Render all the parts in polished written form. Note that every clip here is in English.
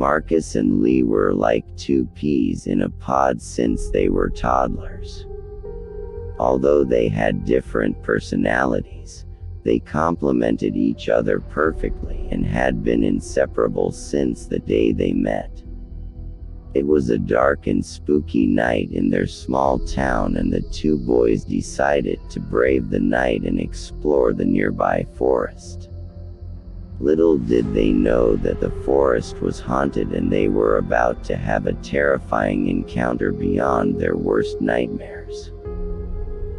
Marcus and Lee were like two peas in a pod since they were toddlers. Although they had different personalities, they complemented each other perfectly and had been inseparable since the day they met. It was a dark and spooky night in their small town, and the two boys decided to brave the night and explore the nearby forest. Little did they know that the forest was haunted, and they were about to have a terrifying encounter beyond their worst nightmares.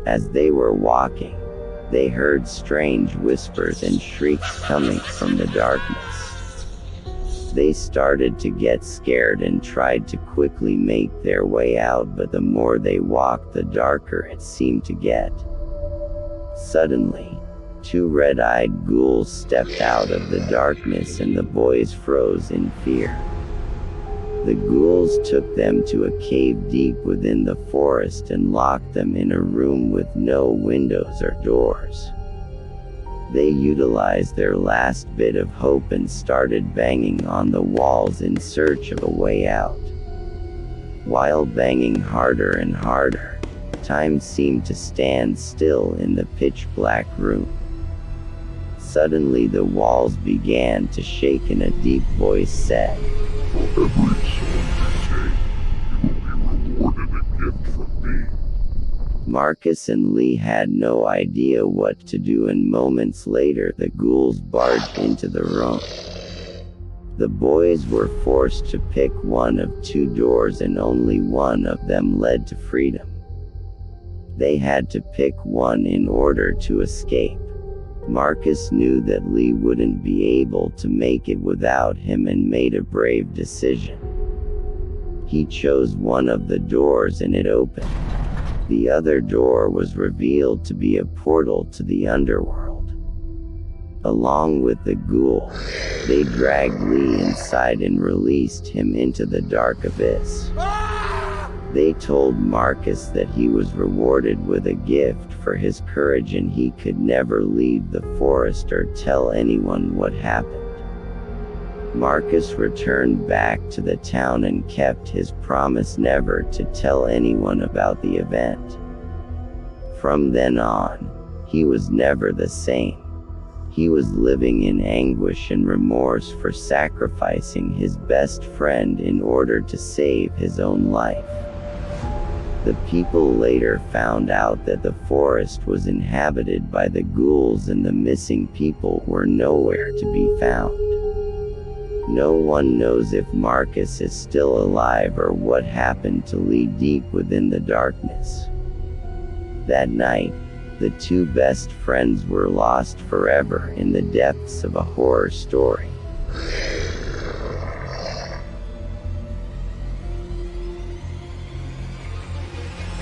As they were walking, they heard strange whispers and shrieks coming from the darkness. They started to get scared and tried to quickly make their way out, but the more they walked, the darker it seemed to get. Suddenly, two red-eyed ghouls stepped out of the darkness, and the boys froze in fear. The ghouls took them to a cave deep within the forest and locked them in a room with no windows or doors. They utilized their last bit of hope and started banging on the walls in search of a way out. While banging harder and harder, time seemed to stand still in the pitch-black room. Suddenly the walls began to shake and a deep voice said, "For every soul you save, you will be rewarded a gift from me." Marcus and Lee had no idea what to do, and moments later the ghouls barged into the room. The boys were forced to pick one of two doors, and only one of them led to freedom. They had to pick one in order to escape. Marcus knew that Lee wouldn't be able to make it without him and made a brave decision. He chose one of the doors and it opened. The other door was revealed to be a portal to the underworld. Along with the ghoul, they dragged Lee inside and released him into the dark abyss. They told Marcus that he was rewarded with a gift for his courage, and he could never leave the forest or tell anyone what happened. Marcus returned back to the town and kept his promise never to tell anyone about the event. From then on, he was never the same. He was living in anguish and remorse for sacrificing his best friend in order to save his own life. The people later found out that the forest was inhabited by the ghouls, and the missing people were nowhere to be found. No one knows if Marcus is still alive or what happened to Lee deep within the darkness. That night, the two best friends were lost forever in the depths of a horror story.